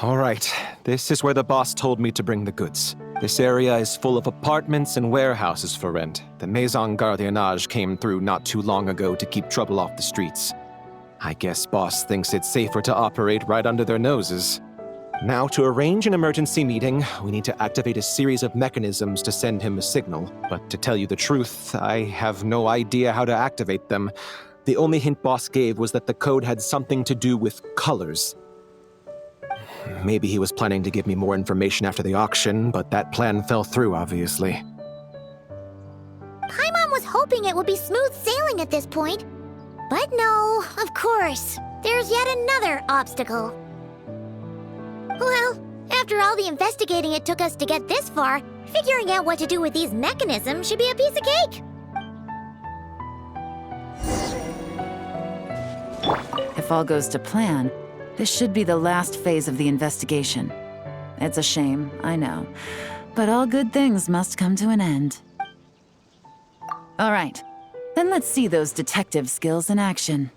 All right, this is where the boss told me to bring the goods. This area is full of apartments and warehouses for rent. The Maison Gardiennage came through not too long ago to keep trouble off the streets. I guess boss thinks it's safer to operate right under their noses. Now, to arrange an emergency meeting, we need to activate a series of mechanisms to send him a signal. But to tell you the truth, I have no idea how to activate them. The only hint boss gave was that the code had something to do with colors. Maybe he was planning to give me more information after the auction, but that plan fell through, obviously. Paimon was hoping it would be smooth sailing at this point. But no, of course. There's yet another obstacle. Well, after all the investigating it took us to get this far, figuring out what to do with these mechanisms should be a piece of cake. If all goes to plan, this should be the last phase of the investigation. It's a shame, I know. But all good things must come to an end. All right, then let's see those detective skills in action.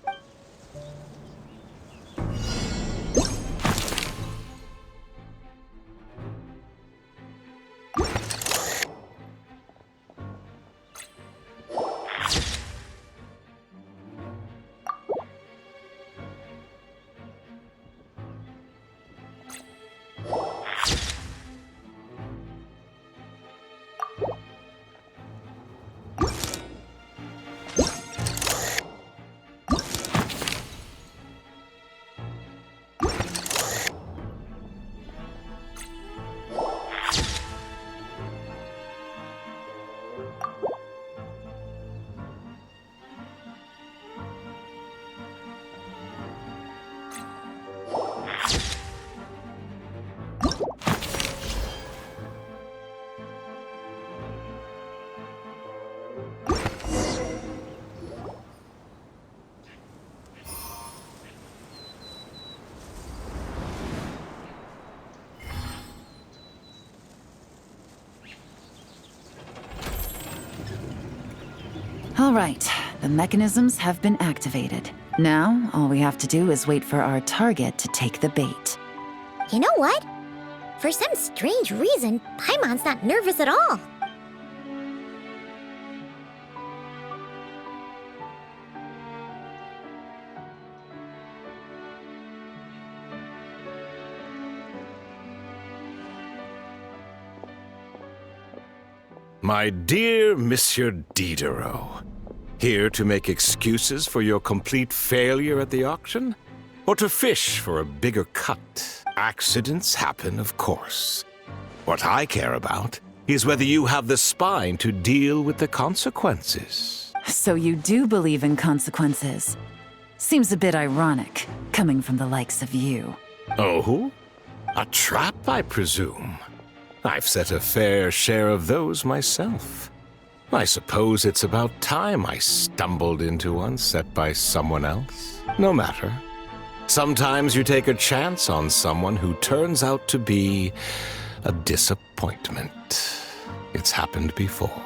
All right, the mechanisms have been activated. Now, all we have to do is wait for our target to take the bait. You know what? For some strange reason, Paimon's not nervous at all. My dear Monsieur Diderot, here to make excuses for your complete failure at the auction? Or to fish for a bigger cut? Accidents happen, of course. What I care about is whether you have the spine to deal with the consequences. So you do believe in consequences. Seems a bit ironic, coming from the likes of you. Oh? A trap, I presume? I've set a fair share of those myself. I suppose it's about time I stumbled into one set by someone else. No matter. Sometimes you take a chance on someone who turns out to be a disappointment. It's happened before.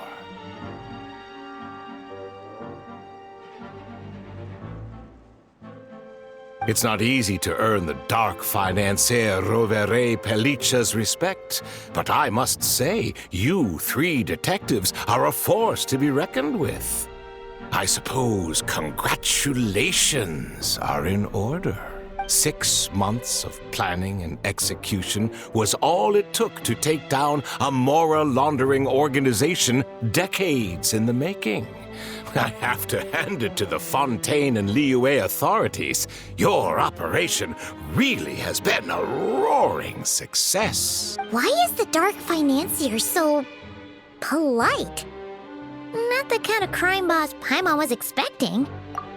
It's not easy to earn the dark Financier Rovere Pelliccia's respect, but I must say, you three detectives are a force to be reckoned with. I suppose congratulations are in order. 6 months of planning and execution was all it took to take down a moral laundering organization decades in the making. I have to hand it to the Fontaine and Liyue authorities. Your operation really has been a roaring success. Why is the Dark Financier so polite? Not the kind of crime boss Paimon was expecting.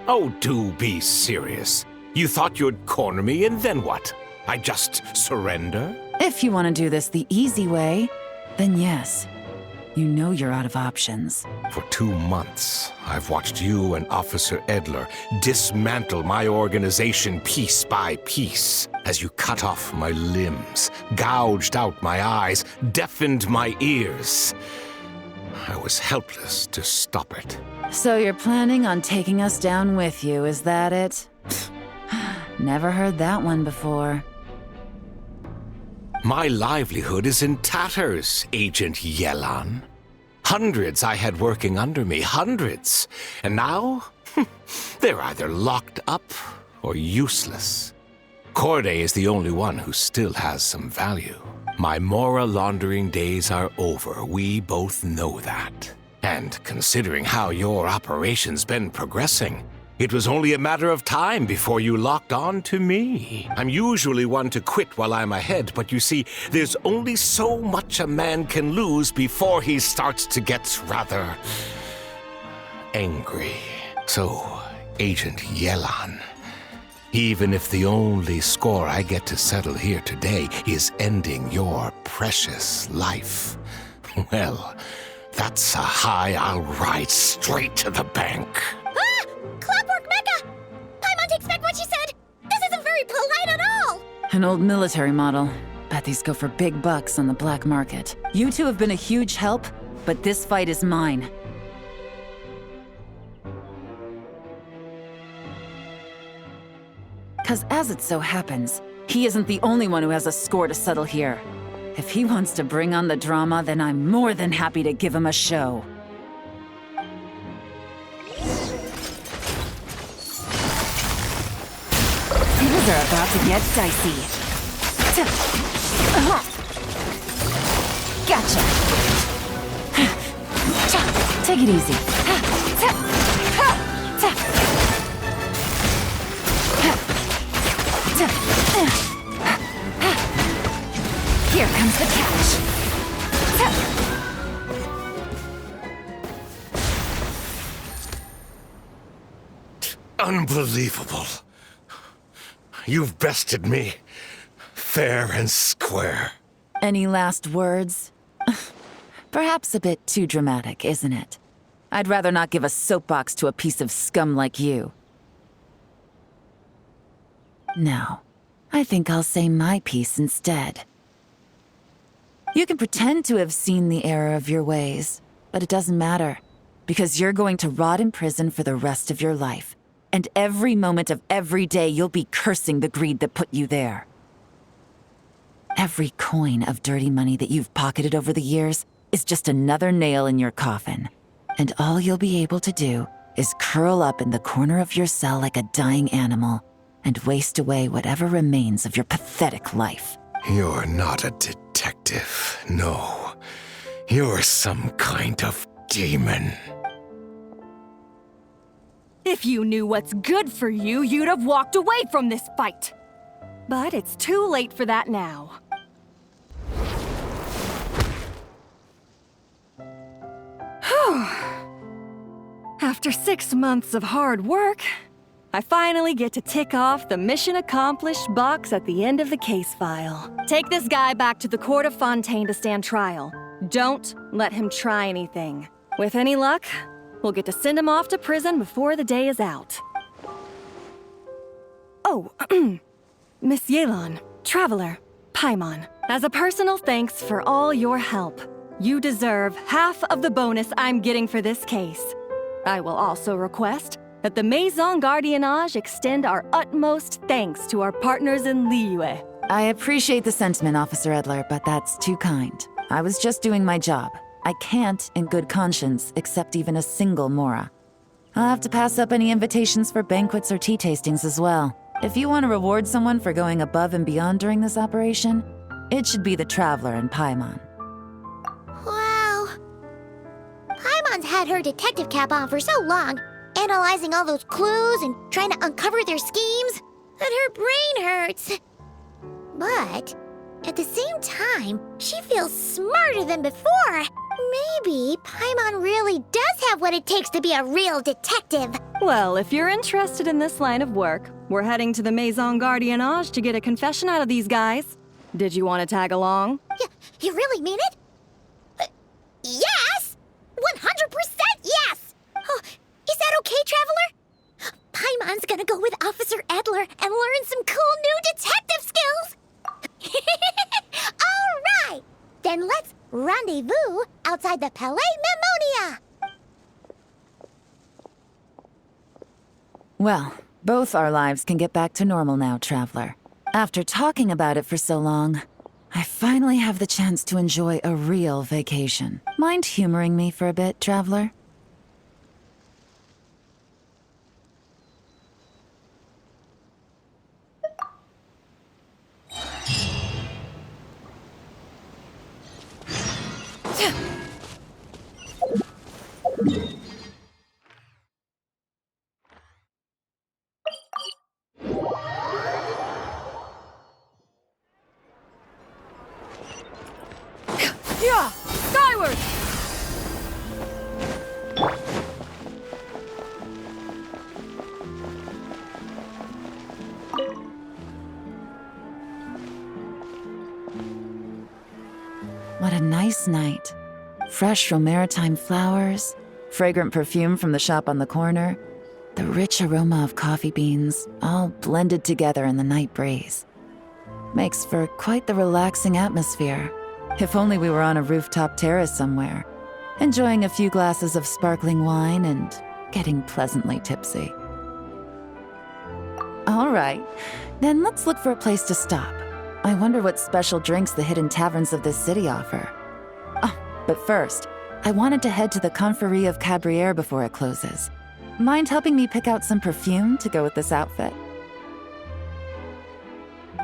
Oh, do be serious. You thought you'd corner me and then what? I just surrender? If you want to do this the easy way, then yes. You know you're out of options. For 2 months, I've watched you and Officer Edler dismantle my organization piece by piece as you cut off my limbs, gouged out my eyes, deafened my ears. I was helpless to stop it. So you're planning on taking us down with you, is that it? Never heard that one before. My livelihood is in tatters, Agent Yelan. Hundreds I had working under me, hundreds. And now, they're either locked up or useless. Corday is the only one who still has some value. My Mora laundering days are over. We both know that. And considering how your operation's been progressing, it was only a matter of time before you locked on to me. I'm usually one to quit while I'm ahead, but you see, there's only so much a man can lose before he starts to get rather angry. So, Agent Yelan, even if the only score I get to settle here today is ending your precious life, well, that's a high I'll ride straight to the bank. Ah! Clockwork Mecha! Paimon takes back what she said! This isn't very polite at all! An old military model. Bet these go for big bucks on the black market. You two have been a huge help, but this fight is mine. Because as it so happens, he isn't the only one who has a score to settle here. If he wants to bring on the drama, then I'm more than happy to give him a show. Things are about to get dicey. Gotcha. Take it easy. Here comes the catch. Unbelievable. You've bested me, fair and square. Any last words? Perhaps a bit too dramatic, isn't it? I'd rather not give a soapbox to a piece of scum like you. No, I think I'll say my piece instead. You can pretend to have seen the error of your ways, but it doesn't matter, because you're going to rot in prison for the rest of your life. And every moment of every day you'll be cursing the greed that put you there. Every coin of dirty money that you've pocketed over the years is just another nail in your coffin. And all you'll be able to do is curl up in the corner of your cell like a dying animal and waste away whatever remains of your pathetic life. You're not a detective, no. You're some kind of demon. If you knew what's good for you, you'd have walked away from this fight. But it's too late for that now. Whew. After 6 months of hard work, I finally get to tick off the mission accomplished box at the end of the case file. Take this guy back to the court of Fontaine to stand trial. Don't let him try anything. With any luck, we'll get to send him off to prison before the day is out. Oh, Miss Yelan, Traveler, Paimon, as a personal thanks for all your help, you deserve half of the bonus I'm getting for this case. I will also request that the Maison Gardiennage extend our utmost thanks to our partners in Liyue. I appreciate the sentiment, Officer Edler, but that's too kind. I was just doing my job. I can't, in good conscience, accept even a single Mora. I'll have to pass up any invitations for banquets or tea tastings as well. If you want to reward someone for going above and beyond during this operation, it should be the Traveler and Paimon. Wow. Paimon's had her detective cap on for so long, analyzing all those clues and trying to uncover their schemes, that her brain hurts. But at the same time, she feels smarter than before. Maybe Paimon really does have what it takes to be a real detective. Well, if you're interested in this line of work, we're heading to the Maison Gardiennage to get a confession out of these guys. Did you want to tag along? You really mean it? Yes! 100% yes! Oh, is that okay, Traveler? Paimon's gonna go with Officer Edler and learn some cool new detective skills! All right! Then let's rendezvous outside the Palais Mnemonia! Well, both our lives can get back to normal now, Traveler. After talking about it for so long, I finally have the chance to enjoy a real vacation. Mind humoring me for a bit, traveler? Yeah! Skyward! What a nice night. Fresh maritime flowers, fragrant perfume from the shop on the corner, the rich aroma of coffee beans, all blended together in the night breeze. Makes for quite the relaxing atmosphere. If only we were on a rooftop terrace somewhere, enjoying a few glasses of sparkling wine and getting pleasantly tipsy. All right, then let's look for a place to stop. I wonder what special drinks the hidden taverns of this city offer. Oh, but first, I wanted to head to the Confrérie of Cabriere before it closes. Mind helping me pick out some perfume to go with this outfit?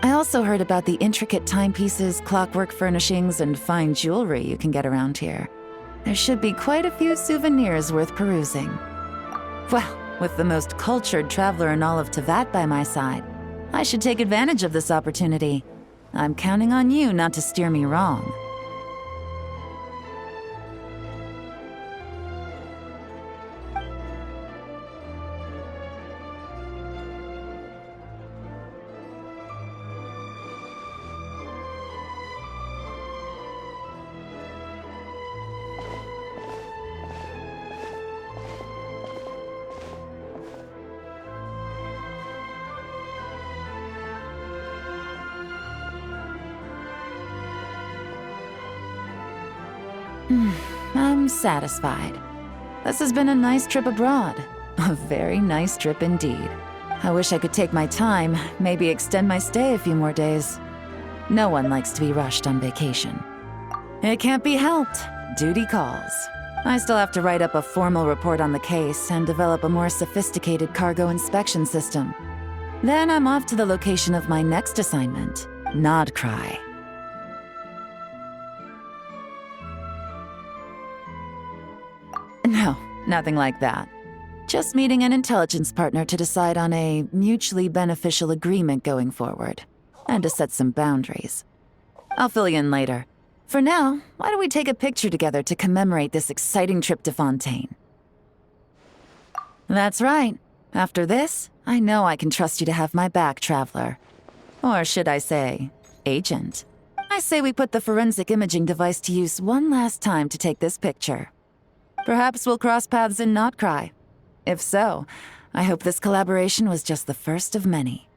I also heard about the intricate timepieces, clockwork furnishings, and fine jewelry you can get around here. There should be quite a few souvenirs worth perusing. Well, with the most cultured traveler in all of Tevat by my side, I should take advantage of this opportunity. I'm counting on you not to steer me wrong. I'm satisfied. This has been a nice trip abroad. A very nice trip indeed. I wish I could take my time, maybe extend my stay a few more days. No one likes to be rushed on vacation. It can't be helped. Duty calls. I still have to write up a formal report on the case and develop a more sophisticated cargo inspection system. Then I'm off to the location of my next assignment, Nodcry. No, nothing like that. Just meeting an intelligence partner to decide on a mutually beneficial agreement going forward, and to set some boundaries. I'll fill you in later. For now, why don't we take a picture together to commemorate this exciting trip to Fontaine? That's right. After this, I know I can trust you to have my back, traveler. Or should I say, agent. I say we put the forensic imaging device to use one last time to take this picture. Perhaps we'll cross paths in Nodcry. If so, I hope this collaboration was just the first of many.